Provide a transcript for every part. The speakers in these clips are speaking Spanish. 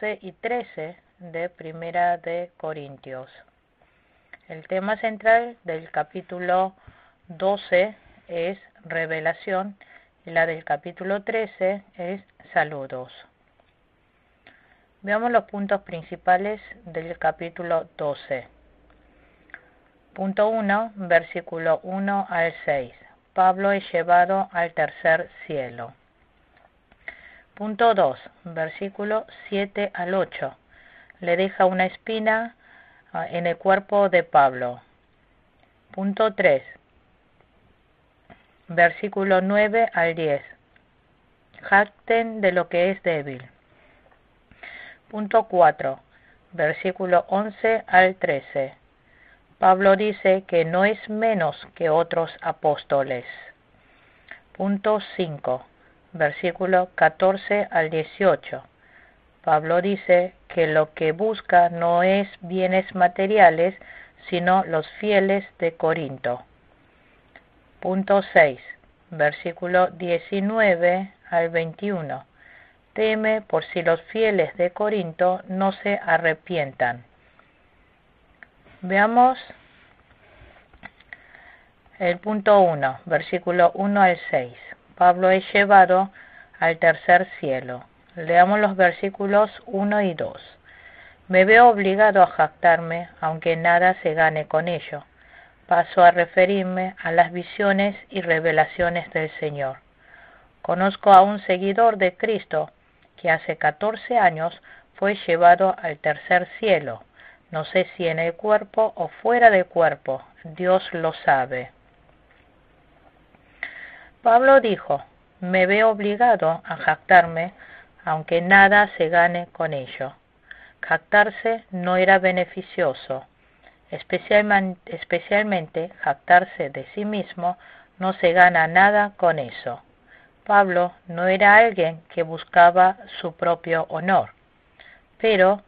12 y 13 de Primera de Corintios. El tema central del capítulo 12 es revelación y la del capítulo 13 es saludos. Veamos los puntos principales del capítulo 12. Punto 1, versículo 1 al 6. Pablo es llevado al tercer cielo. Punto 2, versículo 7 al 8. Le deja una espina en el cuerpo de Pablo. Punto 3, versículo 9 al 10. Jacten de lo que es débil. Punto 4, versículo 11 al 13. Pablo dice que no es menos que otros apóstoles. Punto 5, versículo 14 al 18. Pablo dice que lo que busca no es bienes materiales, sino los fieles de Corinto. Punto 6, versículo 19 al 21. Teme por si los fieles de Corinto no se arrepientan. Veamos el punto 1, versículo 1 al 6. Pablo es llevado al tercer cielo. Leamos los versículos 1 y 2. Me veo obligado a jactarme, aunque nada se gane con ello. Paso a referirme a las visiones y revelaciones del Señor. Conozco a un seguidor de Cristo que hace 14 años fue llevado al tercer cielo. No sé si en el cuerpo o fuera del cuerpo, Dios lo sabe. Pablo dijo, me veo obligado a jactarme, aunque nada se gane con ello. Jactarse no era beneficioso, especialmente jactarse de sí mismo no se gana nada con eso. Pablo no era alguien que buscaba su propio honor, pero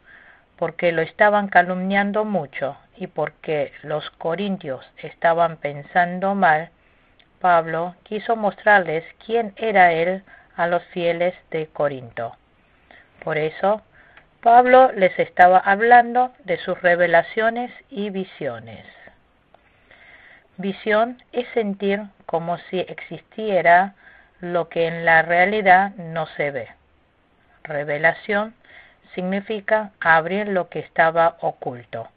porque lo estaban calumniando mucho y porque los corintios estaban pensando mal, Pablo quiso mostrarles quién era él a los fieles de Corinto. Por eso, Pablo les estaba hablando de sus revelaciones y visiones. Visión es sentir como si existiera lo que en la realidad no se ve. Revelación significa abrir lo que estaba oculto.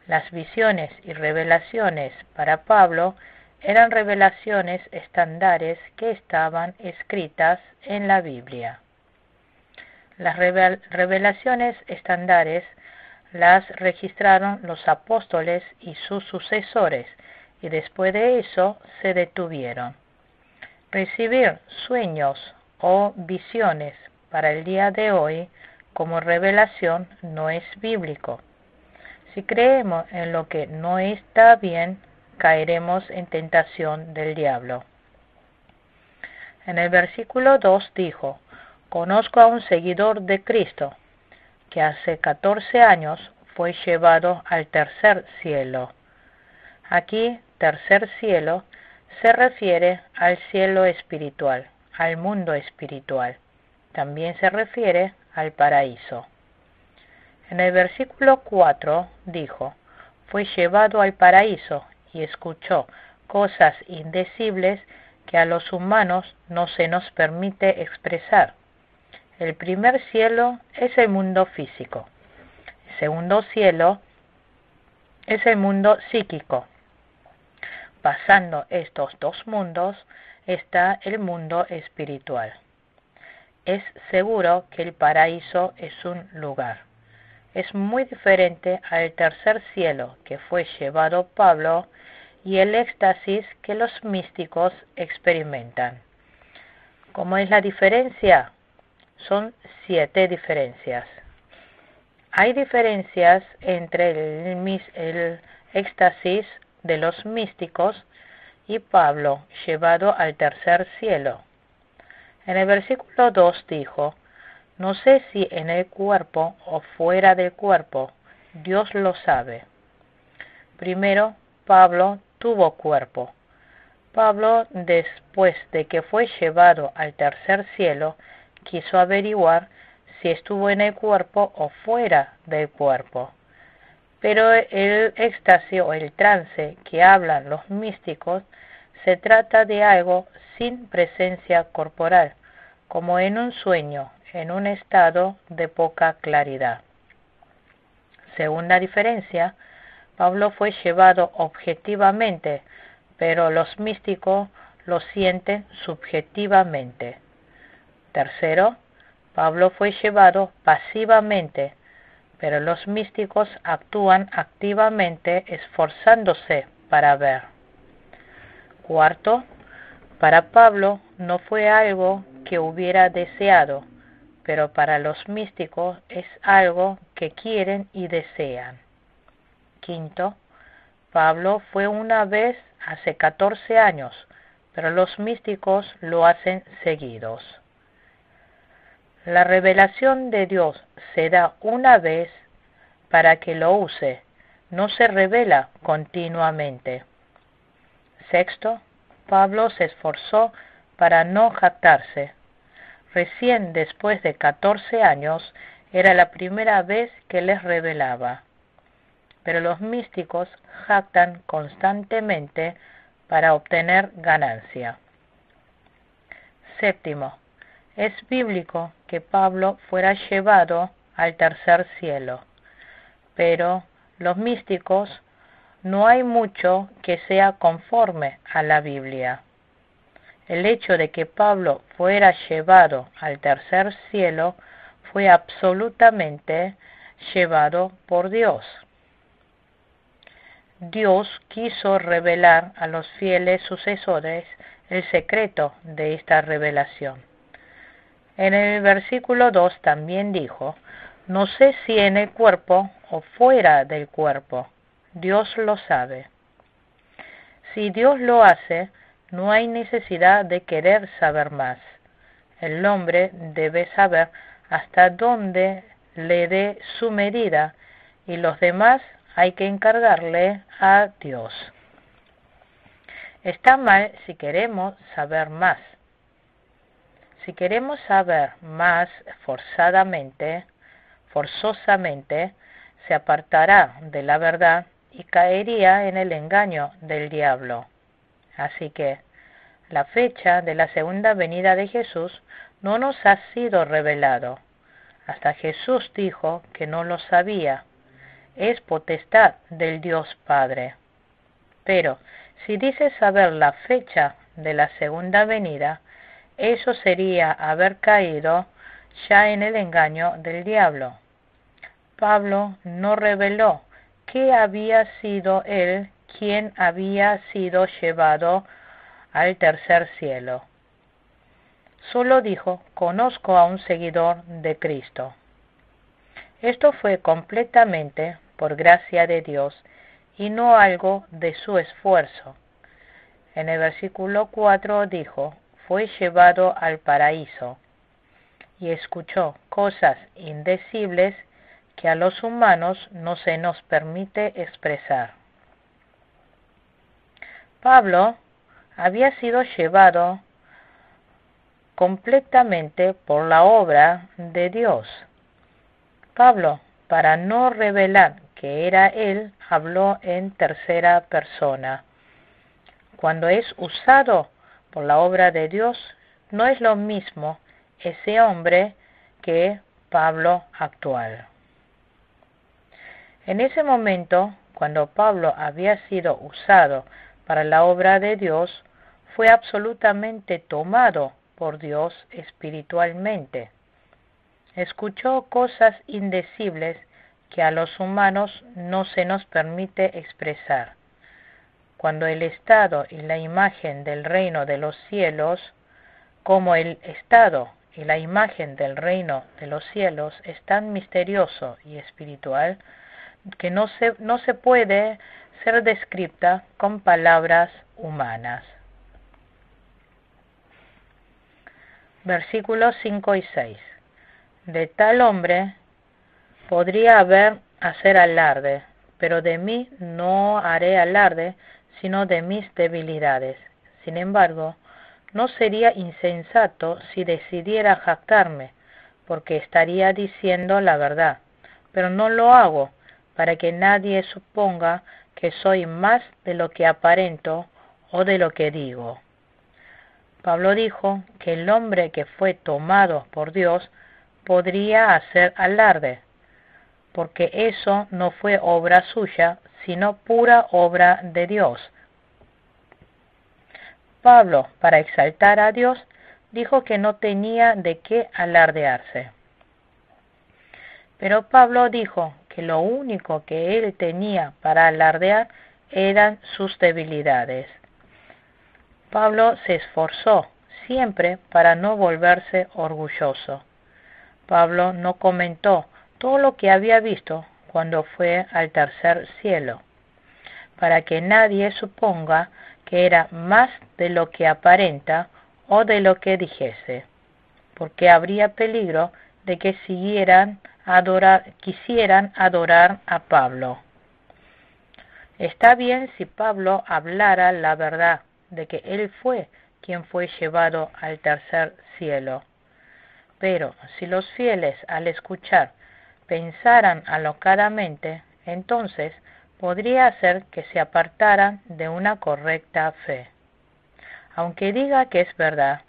Las visiones y revelaciones para Pablo eran revelaciones estándares que estaban escritas en la Biblia. Las revelaciones estándares las registraron los apóstoles y sus sucesores, y después de eso se detuvieron. Recibir sueños o visiones para el día de hoy como revelación no es bíblico. Si creemos en lo que no está bien, caeremos en tentación del diablo. En el versículo 2 dijo, conozco a un seguidor de Cristo que hace 14 años fue llevado al tercer cielo. Aquí, tercer cielo, se refiere al cielo espiritual, al mundo espiritual. También se refiere al paraíso. En el versículo 4 dijo, fue llevado al paraíso y escuchó cosas indecibles que a los humanos no se nos permite expresar. El primer cielo es el mundo físico. El segundo cielo es el mundo psíquico. Pasando estos dos mundos está el mundo espiritual. Es seguro que el paraíso es un lugar. Es muy diferente al tercer cielo que fue llevado Pablo y el éxtasis que los místicos experimentan. ¿Cómo es la diferencia? Son 7 diferencias. Hay diferencias entre el éxtasis de los místicos y Pablo llevado al tercer cielo. En el versículo 2 dijo, no sé si en el cuerpo o fuera del cuerpo, Dios lo sabe. Primero, Pablo tuvo cuerpo. Pablo, después de que fue llevado al tercer cielo, quiso averiguar si estuvo en el cuerpo o fuera del cuerpo. Pero el éxtasis o el trance que hablan los místicos se trata de algo sin presencia corporal, como en un sueño, en un estado de poca claridad. Segunda diferencia, Pablo fue llevado objetivamente, pero los místicos lo sienten subjetivamente. Tercero, Pablo fue llevado pasivamente, pero los místicos actúan activamente esforzándose para ver. Cuarto, para Pablo no fue algo que hubiera deseado, pero para los místicos es algo que quieren y desean. Quinto, Pablo fue una vez hace 14 años, pero los místicos lo hacen seguidos. La revelación de Dios se da una vez para que lo use, no se revela continuamente. Sexto, Pablo se esforzó para no jactarse. Recién después de 14 años era la primera vez que les revelaba. Pero los místicos jactan constantemente para obtener ganancia. Séptimo, es bíblico que Pablo fuera llevado al tercer cielo, pero los místicos no hay mucho que sea conforme a la Biblia. El hecho de que Pablo fuera llevado al tercer cielo fue absolutamente llevado por Dios. Dios quiso revelar a los fieles sucesores el secreto de esta revelación. En el versículo 2 también dijo, no sé si en el cuerpo o fuera del cuerpo, Dios lo sabe. Si Dios lo hace, no hay necesidad de querer saber más. El hombre debe saber hasta dónde le dé su medida y los demás hay que encargarle a Dios. Está mal si queremos saber más. Si queremos saber más forzosamente, se apartará de la verdad y caería en el engaño del diablo. Así que la fecha de la segunda venida de Jesús no nos ha sido revelado. Hasta Jesús dijo que no lo sabía. Es potestad del Dios Padre. Pero si dice saber la fecha de la segunda venida, eso sería haber caído ya en el engaño del diablo. Pablo no reveló que había sido él quien había sido llevado al tercer cielo. Solo dijo, conozco a un seguidor de Cristo. Esto fue completamente por gracia de Dios y no algo de su esfuerzo. En el versículo 4 dijo, fue llevado al paraíso y escuchó cosas indecibles que a los humanos no se nos permite expresar. Pablo había sido llevado completamente por la obra de Dios. Pablo, para no revelar que era él, habló en tercera persona. Cuando es usado por la obra de Dios, no es lo mismo ese hombre que Pablo actual. En ese momento, cuando Pablo había sido usado para la obra de Dios, fue absolutamente tomado por Dios espiritualmente. Escuchó cosas indecibles que a los humanos no se nos permite expresar. Cuando el estado y la imagen del reino de los cielos, como el estado y la imagen del reino de los cielos es tan misterioso y espiritual que no se puede ser descrita con palabras humanas. Versículos 5 y 6. De tal hombre podría hacer alarde, pero de mí no haré alarde, sino de mis debilidades. Sin embargo, no sería insensato si decidiera jactarme, porque estaría diciendo la verdad, pero no lo hago para que nadie suponga que soy más de lo que aparento o de lo que digo. Pablo dijo que el hombre que fue tomado por Dios podría hacer alarde, porque eso no fue obra suya, sino pura obra de Dios. Pablo, para exaltar a Dios, dijo que no tenía de qué alardearse. Pero Pablo dijo que lo único que él tenía para alardear eran sus debilidades. Pablo se esforzó siempre para no volverse orgulloso. Pablo no comentó todo lo que había visto cuando fue al tercer cielo, para que nadie suponga que era más de lo que aparenta o de lo que dijese, porque habría peligro de que quisieran adorar a Pablo. Está bien si Pablo hablara la verdad de que él fue quien fue llevado al tercer cielo. Pero si los fieles al escuchar pensaran alocadamente, entonces podría ser que se apartaran de una correcta fe. Aunque diga que es verdad,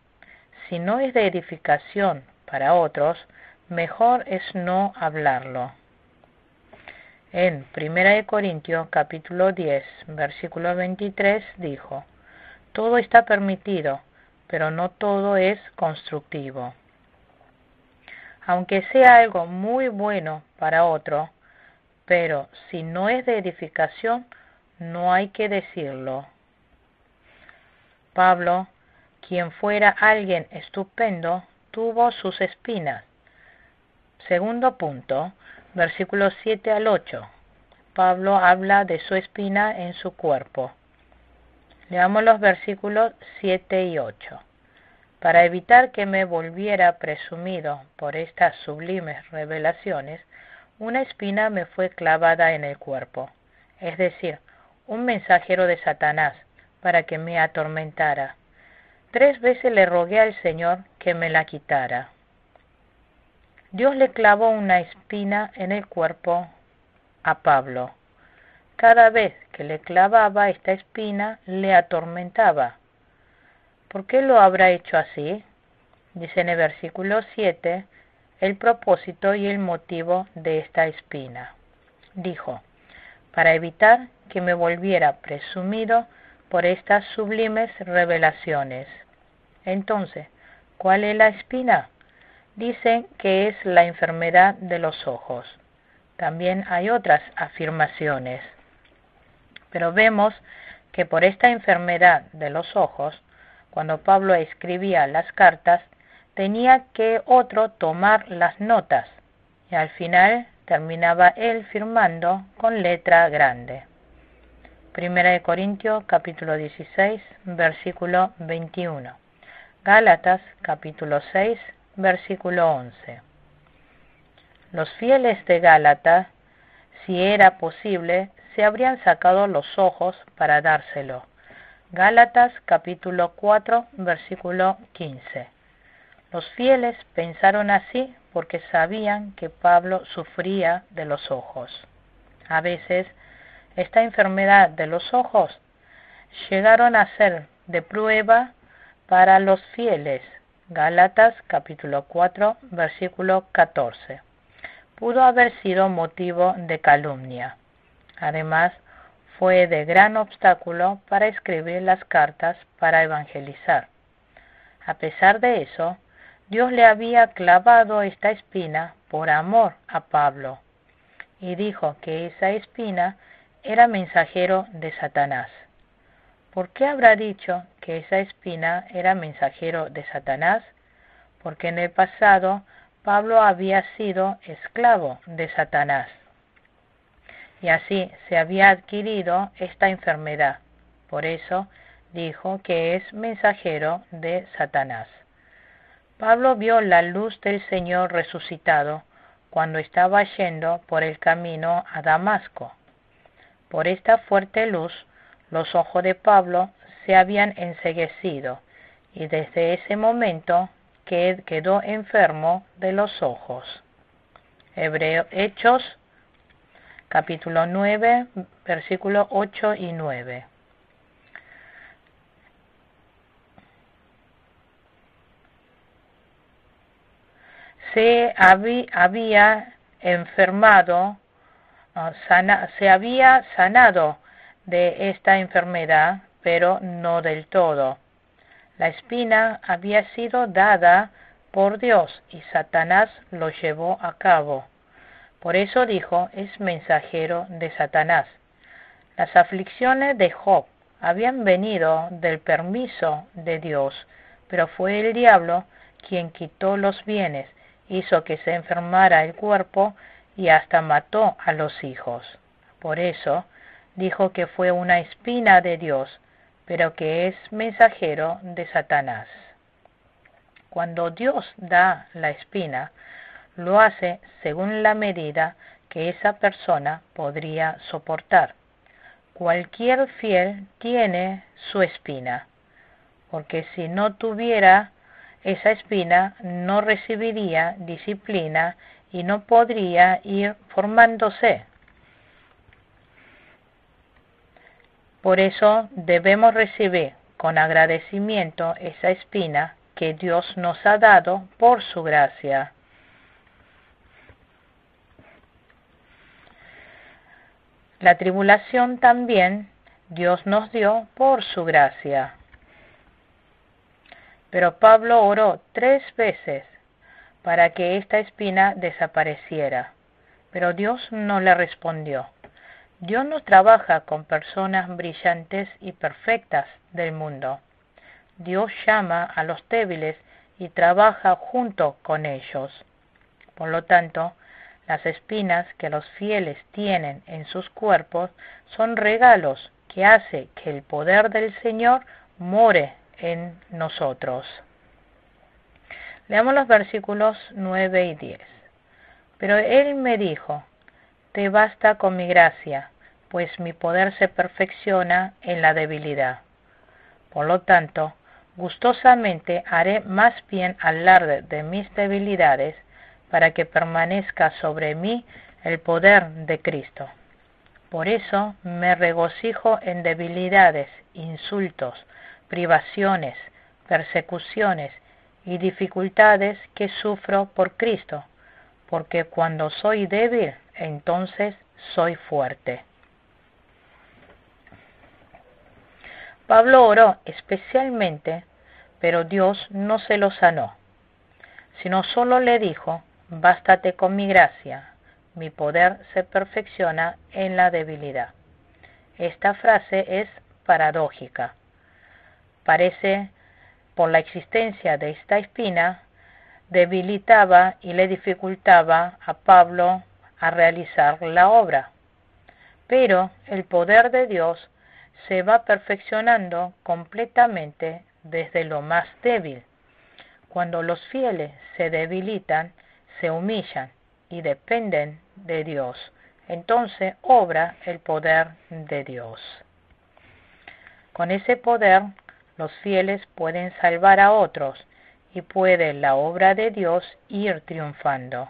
si no es de edificación para otros, mejor es no hablarlo. En 1 Corintios capítulo 10, versículo 23 dijo: todo está permitido, pero no todo es constructivo. Aunque sea algo muy bueno para otro, pero si no es de edificación, no hay que decirlo. Pablo, quien fuera alguien estupendo, tuvo sus espinas. Segundo punto, versículos 7 al 8. Pablo habla de su espina en su cuerpo. Leamos los versículos 7 y 8. Para evitar que me volviera presumido por estas sublimes revelaciones, una espina me fue clavada en el cuerpo, es decir, un mensajero de Satanás, para que me atormentara. 3 veces le rogué al Señor que me la quitara. Dios le clavó una espina en el cuerpo a Pablo. Cada vez que le clavaba esta espina, le atormentaba. ¿Por qué lo habrá hecho así? Dice en el versículo 7 el propósito y el motivo de esta espina. Dijo: para evitar que me volviera presumido por estas sublimes revelaciones. Entonces, ¿cuál es la espina? Dicen que es la enfermedad de los ojos. También hay otras afirmaciones. Pero vemos que por esta enfermedad de los ojos, cuando Pablo escribía las cartas, tenía que otro tomar las notas, y al final terminaba él firmando con letra grande. 1 Corintios capítulo 16, versículo 21. Gálatas capítulo 6, versículo 11. Los fieles de Gálatas, si era posible, se habrían sacado los ojos para dárselo. Gálatas capítulo 4, versículo 15. Los fieles pensaron así porque sabían que Pablo sufría de los ojos. A veces, esta enfermedad de los ojos llegaron a ser de prueba para los fieles. Gálatas capítulo 4, versículo 14. Pudo haber sido motivo de calumnia. Además, fue de gran obstáculo para escribir las cartas para evangelizar. A pesar de eso, Dios le había clavado esta espina por amor a Pablo, y dijo que esa espina era mensajero de Satanás. ¿Por qué habrá dicho que esa espina era mensajero de Satanás? Porque en el pasado Pablo había sido esclavo de Satanás, y así se había adquirido esta enfermedad. Por eso dijo que es mensajero de Satanás. Pablo vio la luz del Señor resucitado cuando estaba yendo por el camino a Damasco. Por esta fuerte luz, los ojos de Pablo se habían enceguecido, y desde ese momento que quedó enfermo de los ojos. Hechos, capítulo 9, versículos 8 y 9. Se había enfermado, se había sanado de esta enfermedad, pero no del todo. La espina había sido dada por Dios y Satanás lo llevó a cabo. Por eso dijo, es mensajero de Satanás. Las aflicciones de Job habían venido del permiso de Dios, pero fue el diablo quien quitó los bienes, hizo que se enfermara el cuerpo y hasta mató a los hijos. Por eso dijo que fue una espina de Dios, pero que es mensajero de Satanás. Cuando Dios da la espina, lo hace según la medida que esa persona podría soportar. Cualquier fiel tiene su espina, porque si no tuviera esa espina, no recibiría disciplina y no podría ir formándose. Por eso debemos recibir con agradecimiento esa espina que Dios nos ha dado por su gracia. La tribulación también Dios nos dio por su gracia. Pero Pablo oró 3 veces para que esta espina desapareciera, pero Dios no le respondió. Dios no trabaja con personas brillantes y perfectas del mundo. Dios llama a los débiles y trabaja junto con ellos. Por lo tanto, las espinas que los fieles tienen en sus cuerpos son regalos que hace que el poder del Señor more en nosotros. Leamos los versículos 9 y 10. Pero él me dijo, te basta con mi gracia, pues mi poder se perfecciona en la debilidad. Por lo tanto, gustosamente haré más bien alarde de mis debilidades, para que permanezca sobre mí el poder de Cristo. Por eso me regocijo en debilidades, insultos, privaciones, persecuciones y dificultades que sufro por Cristo, porque cuando soy débil, entonces soy fuerte. Pablo oró especialmente, pero Dios no se lo sanó, sino solo le dijo, bástate con mi gracia, mi poder se perfecciona en la debilidad. Esta frase es paradójica. Parece, por la existencia de esta espina, debilitaba y le dificultaba a Pablo a realizar la obra. Pero el poder de Dios se va perfeccionando completamente desde lo más débil. Cuando los fieles se debilitan, se humillan y dependen de Dios, entonces obra el poder de Dios. Con ese poder, los fieles pueden salvar a otros y puede la obra de Dios ir triunfando.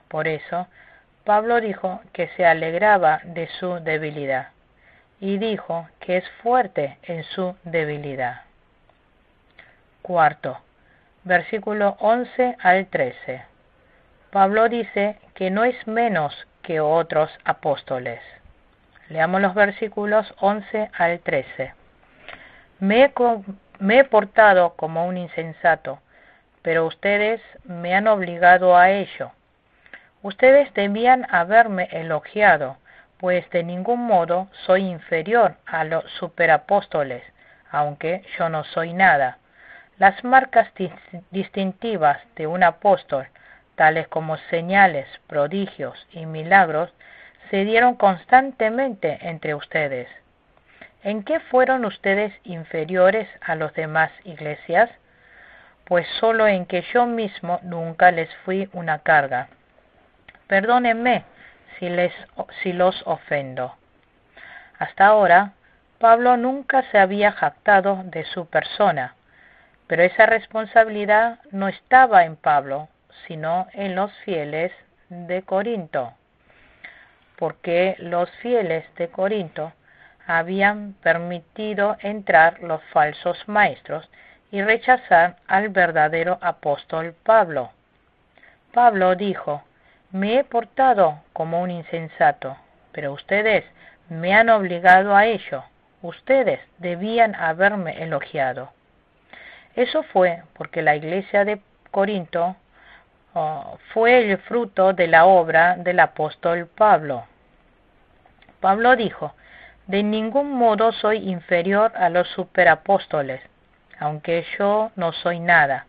Por eso, Pablo dijo que se alegraba de su debilidad y dijo que es fuerte en su debilidad. Cuarto, versículo 11 al 13. Pablo dice que no es menos que otros apóstoles. Leamos los versículos 11 al 13. Me he portado como un insensato, pero ustedes me han obligado a ello. Ustedes debían haberme elogiado, pues de ningún modo soy inferior a los superapóstoles, aunque yo no soy nada. Las marcas distintivas de un apóstol, tales como señales, prodigios y milagros, se dieron constantemente entre ustedes. ¿En qué fueron ustedes inferiores a las demás iglesias? Pues solo en que yo mismo nunca les fui una carga. Perdónenme si los ofendo. Hasta ahora, Pablo nunca se había jactado de su persona, Pero esa responsabilidad no estaba en Pablo, sino en los fieles de Corinto, porque los fieles de Corinto habían permitido entrar los falsos maestros y rechazar al verdadero apóstol Pablo. Pablo dijo: me he portado como un insensato, pero ustedes me han obligado a ello. Ustedes debían haberme elogiado. Eso fue porque la iglesia de Corinto fue el fruto de la obra del apóstol Pablo. Pablo dijo: de ningún modo soy inferior a los superapóstoles, aunque yo no soy nada.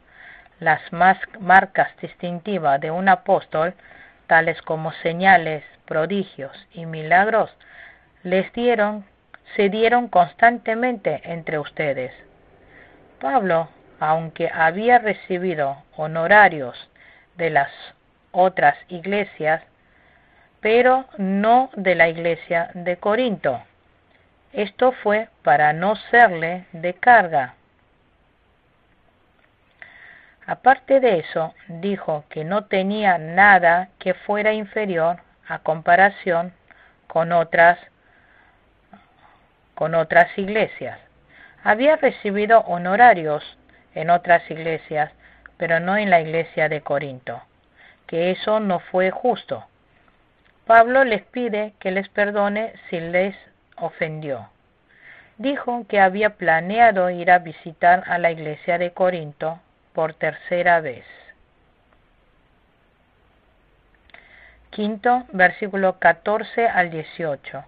Las marcas distintivas de un apóstol, tales como señales, prodigios y milagros, se dieron constantemente entre ustedes. Pablo, aunque había recibido honorarios de las otras iglesias, pero no de la iglesia de Corinto. Esto fue para no serle de carga. Aparte de eso, dijo que no tenía nada que fuera inferior a comparación con otras iglesias. Había recibido honorarios en otras iglesias, pero no en la iglesia de Corinto, que eso no fue justo. Pablo les pide que les perdone si les ofendió. Dijo que había planeado ir a visitar a la iglesia de Corinto por tercera vez. Quinto, versículo 14 al 18.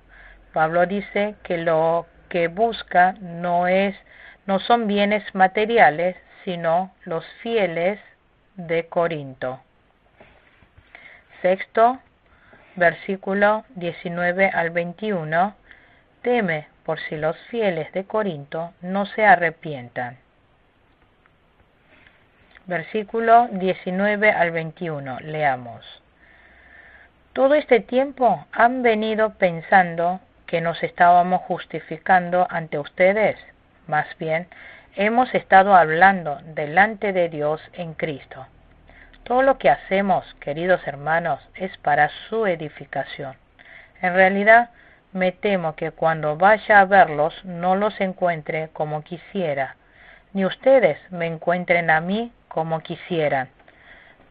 Pablo dice que lo que busca no son bienes materiales, sino los fieles de Corinto. Sexto, versículo 19 al 21. Teme por si los fieles de Corinto no se arrepientan. Versículo 19 al 21. Leamos. Todo este tiempo han venido pensando que nos estábamos justificando ante ustedes. Más bien, hemos estado hablando delante de Dios en Cristo. Todo lo que hacemos, queridos hermanos, es para su edificación. En realidad, me temo que cuando vaya a verlos no los encuentre como quisiera, ni ustedes me encuentren a mí como quisieran.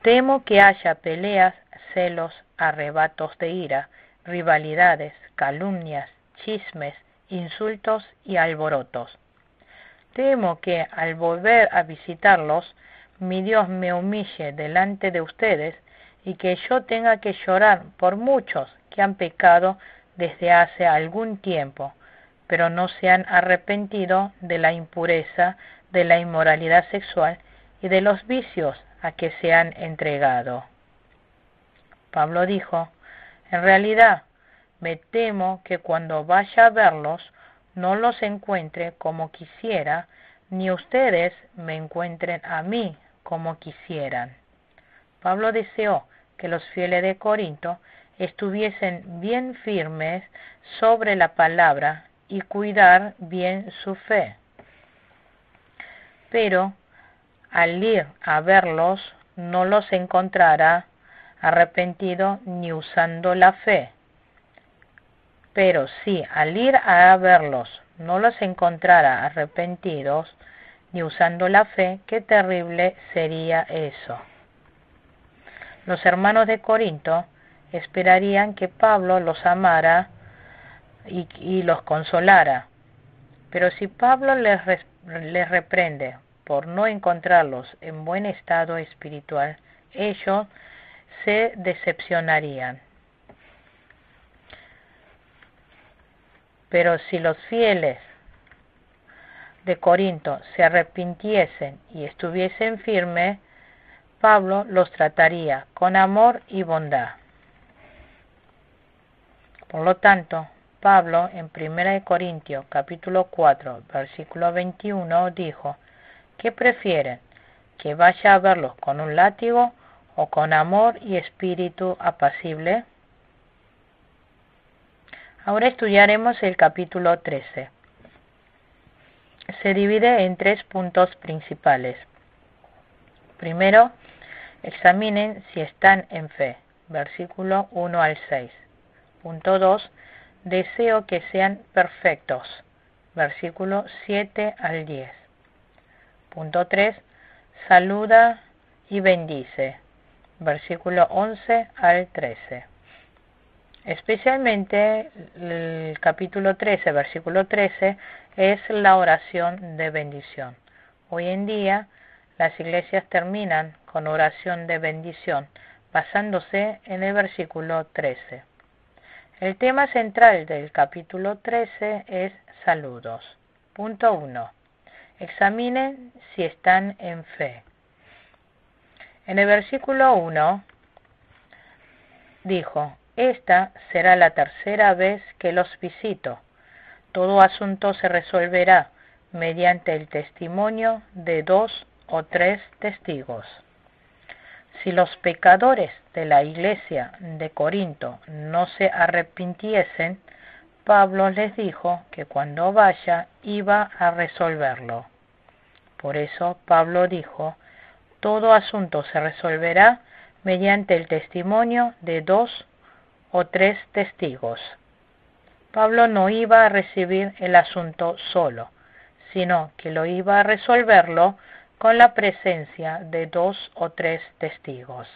Temo que haya peleas, celos, arrebatos de ira, rivalidades, calumnias, chismes, insultos y alborotos. Temo que al volver a visitarlos, mi Dios me humille delante de ustedes y que yo tenga que llorar por muchos que han pecado desde hace algún tiempo, pero no se han arrepentido de la impureza, de la inmoralidad sexual y de los vicios a que se han entregado. Pablo dijo: en realidad, me temo que cuando vaya a verlos no los encuentre como quisiera, ni ustedes me encuentren a mí como quisieran. Pablo deseó que los fieles de Corinto estuviesen bien firmes sobre la palabra y cuidar bien su fe. Pero al ir a verlos no los encontrará arrepentidos ni usando la fe. Pero si al ir a verlos no los encontrara arrepentidos ni usando la fe, qué terrible sería eso. Los hermanos de Corinto esperarían que Pablo los amara y los consolara. Pero si Pablo les reprende por no encontrarlos en buen estado espiritual, ellos se decepcionarían. Pero si los fieles de Corinto se arrepintiesen y estuviesen firmes, Pablo los trataría con amor y bondad. Por lo tanto, Pablo en 1 Corintios capítulo 4, versículo 21 dijo: ¿qué prefieren? ¿Que vaya a verlos con un látigo o con amor y espíritu apacible? Ahora estudiaremos el capítulo 13. se divide en 3 puntos principales. Primero, examinen si están en fe, versículo 1 al 6. Punto 2, deseo que sean perfectos, versículo 7 al 10. Punto 3, saluda y bendice, versículo 11 al 13. Especialmente el capítulo 13, versículo 13, es la oración de bendición. Hoy en día, las iglesias terminan con oración de bendición, basándose en el versículo 13. El tema central del capítulo 13 es saludos. Punto 1. Examinen si están en fe. En el versículo 1 dijo: esta será la tercera vez que los visito. Todo asunto se resolverá mediante el testimonio de 2 o 3 testigos. Si los pecadores de la iglesia de Corinto no se arrepintiesen, Pablo les dijo que cuando vaya iba a resolverlo. Por eso Pablo dijo: todo asunto se resolverá mediante el testimonio de 2 o 3 testigos. Pablo no iba a recibir el asunto solo, sino que lo iba a resolverlo con la presencia de 2 o 3 testigos.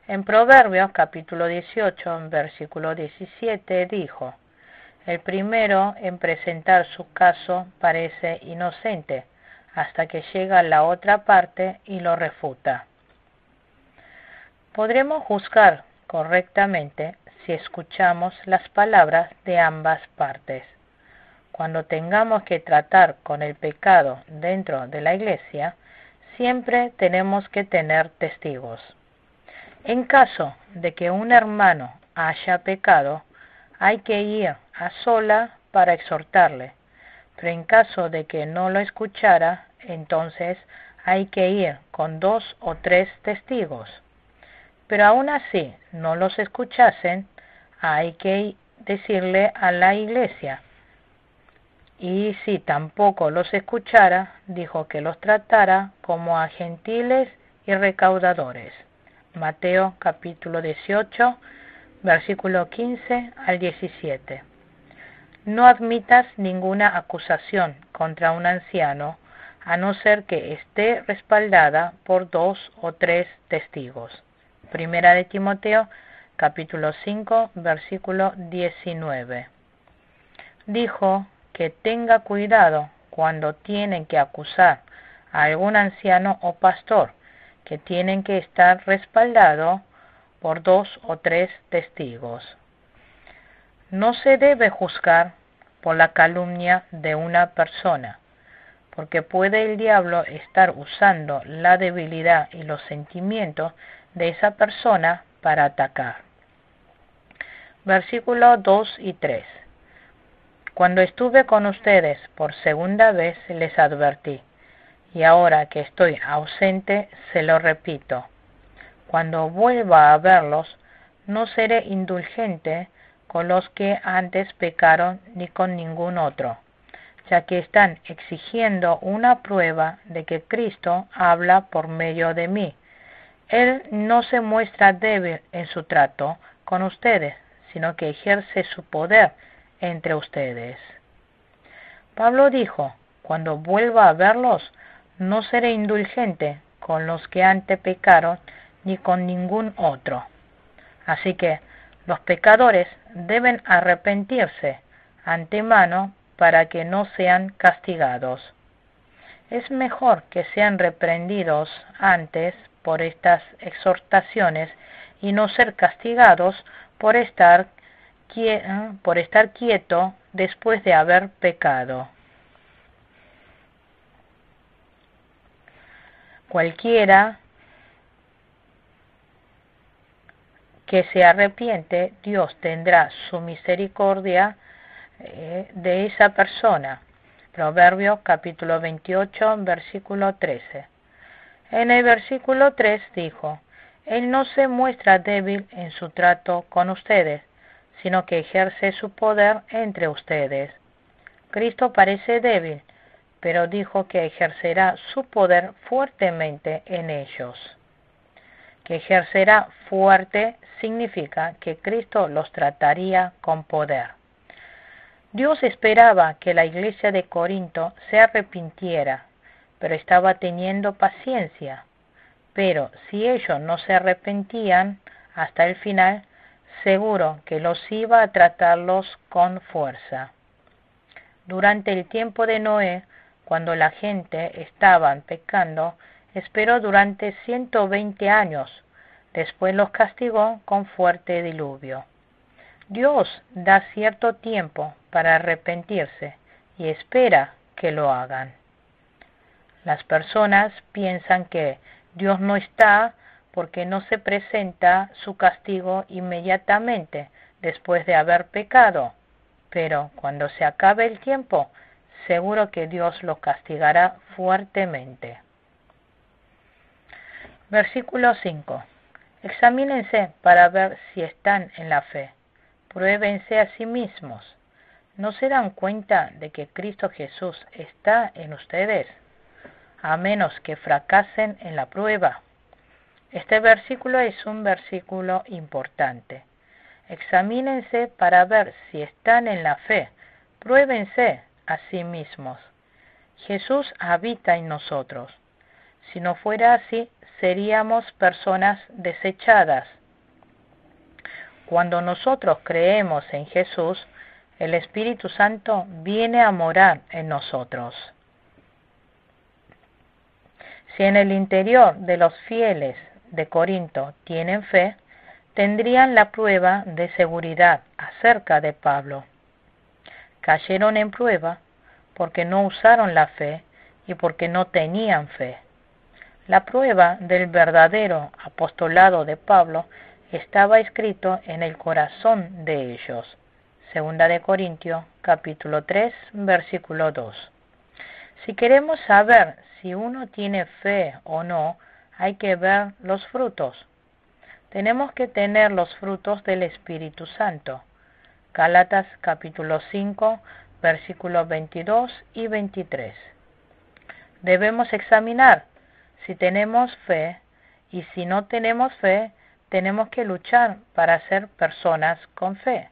En Proverbios capítulo 18, versículo 17 dijo: el primero en presentar su caso parece inocente, hasta que llega la otra parte y lo refuta. Podremos juzgar correctamente si escuchamos las palabras de ambas partes. Cuando tengamos que tratar con el pecado dentro de la iglesia, siempre tenemos que tener testigos. En caso de que un hermano haya pecado, hay que ir a sola para exhortarle, pero en caso de que no lo escuchara, entonces hay que ir con 2 o 3 testigos. Pero aún así no los escuchasen, hay que decirle a la iglesia. Y si tampoco los escuchara, dijo que los tratara como a gentiles y recaudadores. Mateo capítulo 18, versículo 15 al 17. No admitas ninguna acusación contra un anciano, a no ser que esté respaldada por 2 o 3 testigos. Primera de Timoteo, capítulo 5, versículo 19. Dijo que tenga cuidado cuando tienen que acusar a algún anciano o pastor, que tienen que estar respaldados por 2 o 3 testigos. No se debe juzgar por la calumnia de una persona, porque puede el diablo estar usando la debilidad y los sentimientos de esa persona para atacar. Versículos 2 y 3. Cuando estuve con ustedes por segunda vez les advertí, y ahora que estoy ausente se lo repito. Cuando vuelva a verlos, no seré indulgente con los que antes pecaron ni con ningún otro, ya que están exigiendo una prueba de que Cristo habla por medio de mí. Él no se muestra débil en su trato con ustedes, sino que ejerce su poder entre ustedes. Pablo dijo: cuando vuelva a verlos, no seré indulgente con los que antes pecaron ni con ningún otro. Así que los pecadores deben arrepentirse antemano para que no sean castigados. Es mejor que sean reprendidos antes por estas exhortaciones y no ser castigados por estar quieto después de haber pecado. Cualquiera que se arrepiente, Dios tendrá su misericordia de esa persona. Proverbios capítulo 28, versículo 13. En el versículo 3 dijo: Él no se muestra débil en su trato con ustedes, sino que ejerce su poder entre ustedes. Cristo parece débil, pero dijo que ejercerá su poder fuertemente en ellos. Que ejercerá fuerte significa que Cristo los trataría con poder. Dios esperaba que la iglesia de Corinto se arrepintiera, pero estaba teniendo paciencia. Pero si ellos no se arrepentían hasta el final, seguro que los iba a tratarlos con fuerza. Durante el tiempo de Noé, cuando la gente estaba pecando, esperó durante 120 años. Después los castigó con fuerte diluvio. Dios da cierto tiempo para arrepentirse y espera que lo hagan. Las personas piensan que Dios no está porque no se presenta su castigo inmediatamente después de haber pecado, pero cuando se acabe el tiempo, seguro que Dios los castigará fuertemente. Versículo 5. Examínense para ver si están en la fe. Pruébense a sí mismos. ¿No se dan cuenta de que Cristo Jesús está en ustedes? A menos que fracasen en la prueba. Este versículo es un versículo importante. Examínense para ver si están en la fe. Pruébense a sí mismos. Jesús habita en nosotros. Si no fuera así, seríamos personas desechadas. Cuando nosotros creemos en Jesús, el Espíritu Santo viene a morar en nosotros. Si en el interior de los fieles de Corinto tienen fe, tendrían la prueba de seguridad acerca de Pablo. Cayeron en prueba porque no usaron la fe y porque no tenían fe. La prueba del verdadero apostolado de Pablo estaba escrito en el corazón de ellos. Segunda de Corintios, capítulo 3, versículo 2. Si queremos saber si uno tiene fe o no, hay que ver los frutos. Tenemos que tener los frutos del Espíritu Santo. Gálatas, capítulo 5, versículos 22 y 23. Debemos examinar si tenemos fe, y si no tenemos fe, tenemos que luchar para ser personas con fe.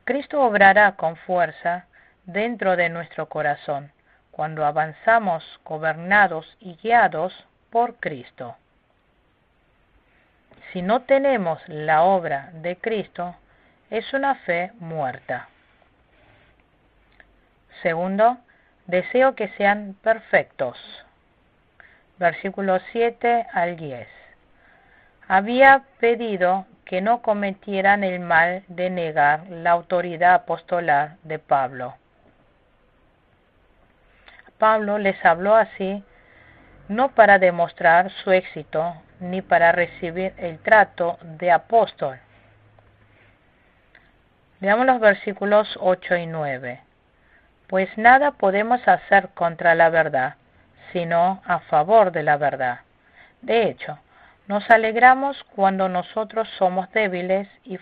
Cristo obrará con fuerza dentro de nuestro corazón cuando avanzamos gobernados y guiados por Cristo. Si no tenemos la obra de Cristo, es una fe muerta. Segundo, deseo que sean perfectos. Versículos 7 al 10. Había pedido que no cometieran el mal de negar la autoridad apostolar de Pablo. Pablo les habló así, no para demostrar su éxito, ni para recibir el trato de apóstol. Leamos los versículos 8 y 9. Pues nada podemos hacer contra la verdad, sino a favor de la verdad. De hecho, nos alegramos cuando nosotros somos débiles y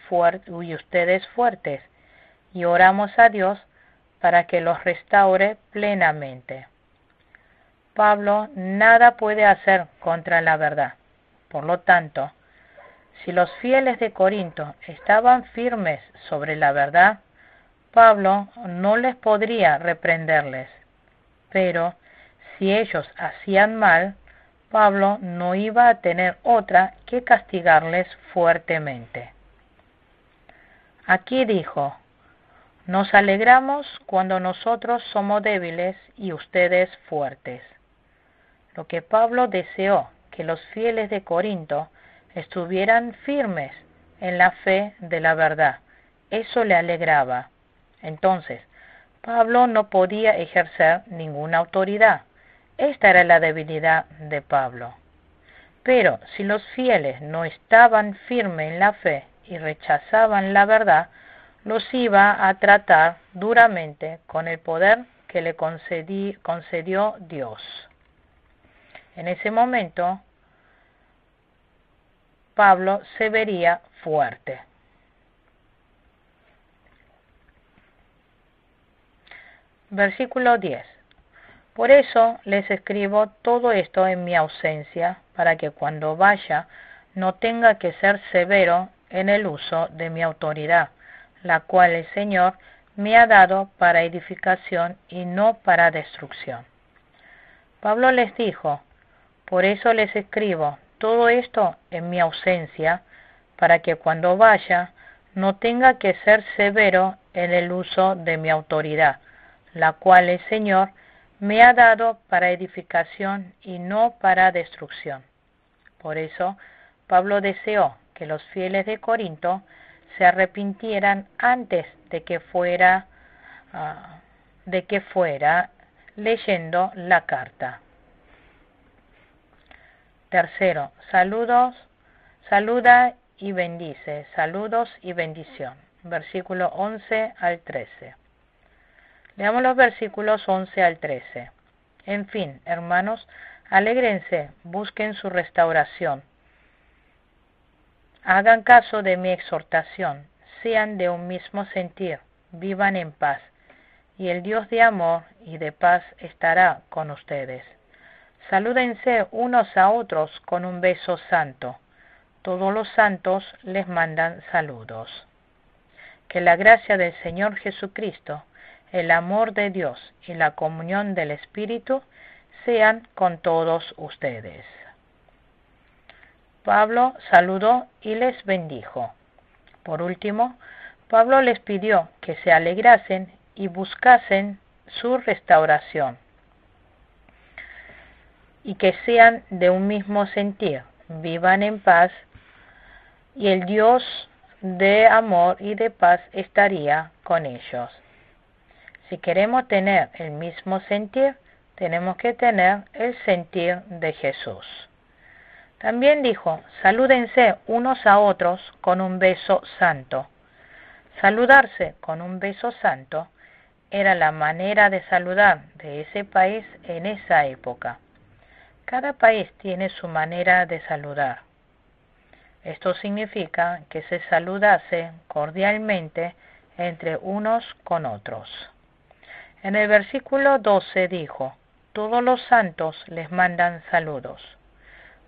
ustedes fuertes, y oramos a Dios para que los restaure plenamente. Pablo nada puede hacer contra la verdad. Por lo tanto, si los fieles de Corinto estaban firmes sobre la verdad, Pablo no les podría reprenderles. Pero si ellos hacían mal, Pablo no iba a tener otra que castigarles fuertemente. Aquí dijo: nos alegramos cuando nosotros somos débiles y ustedes fuertes. Lo que Pablo deseó que los fieles de Corinto estuvieran firmes en la fe de la verdad, eso le alegraba. Entonces, Pablo no podía ejercer ninguna autoridad. Esta era la debilidad de Pablo. Pero si los fieles no estaban firmes en la fe y rechazaban la verdad, los iba a tratar duramente con el poder que le concedió Dios. En ese momento, Pablo se vería fuerte. Versículo 10. Por eso les escribo todo esto en mi ausencia, para que cuando vaya no tenga que ser severo en el uso de mi autoridad, la cual el Señor me ha dado para edificación y no para destrucción. Pablo les dijo, por eso les escribo todo esto en mi ausencia, para que cuando vaya no tenga que ser severo en el uso de mi autoridad, la cual el Señor me ha dado para edificación y no para destrucción. Por eso, Pablo deseó que los fieles de Corinto se arrepintieran antes de que fuera leyendo la carta. Tercero, saluda y bendice, saludos y bendición. Versículo 11 al 13. Leamos los versículos 11 al 13. En fin, hermanos, alégrense, busquen su restauración. Hagan caso de mi exhortación, sean de un mismo sentir, vivan en paz, y el Dios de amor y de paz estará con ustedes. Salúdense unos a otros con un beso santo. Todos los santos les mandan saludos. Que la gracia del Señor Jesucristo, el amor de Dios y la comunión del Espíritu sean con todos ustedes. Pablo saludó y les bendijo. Por último, Pablo les pidió que se alegrasen y buscasen su restauración, y que sean de un mismo sentir, vivan en paz, y el Dios de amor y de paz estaría con ellos. Si queremos tener el mismo sentir, tenemos que tener el sentir de Jesús. También dijo, salúdense unos a otros con un beso santo. Saludarse con un beso santo era la manera de saludar de ese país en esa época. Cada país tiene su manera de saludar. Esto significa que se saludase cordialmente entre unos con otros. En el versículo 12 dijo, todos los santos les mandan saludos.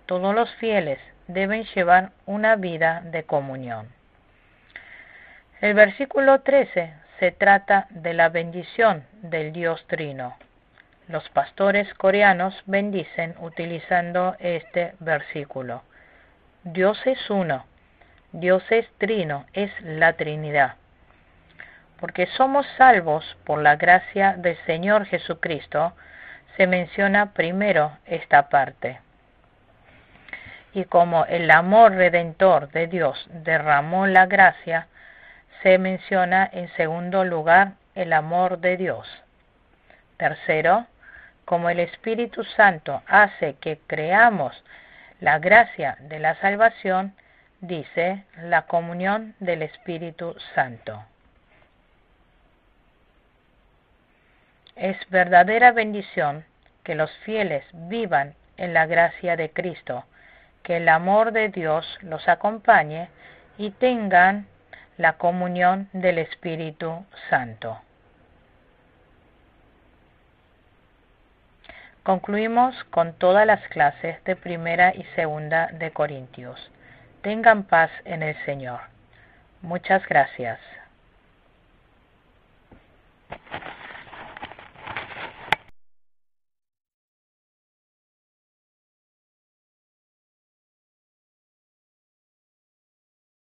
Todos los fieles deben llevar una vida de comunión. El versículo 13 se trata de la bendición del Dios Trino. Los pastores coreanos bendicen utilizando este versículo. Dios es uno, Dios es trino, es la Trinidad. Porque somos salvos por la gracia del Señor Jesucristo, se menciona primero esta parte. Y como el amor redentor de Dios derramó la gracia, se menciona en segundo lugar el amor de Dios. Tercero, como el Espíritu Santo hace que creamos la gracia de la salvación, dice la comunión del Espíritu Santo. Es verdadera bendición que los fieles vivan en la gracia de Cristo, que el amor de Dios los acompañe y tengan la comunión del Espíritu Santo. Concluimos con todas las clases de primera y segunda de Corintios. Tengan paz en el Señor. Muchas gracias.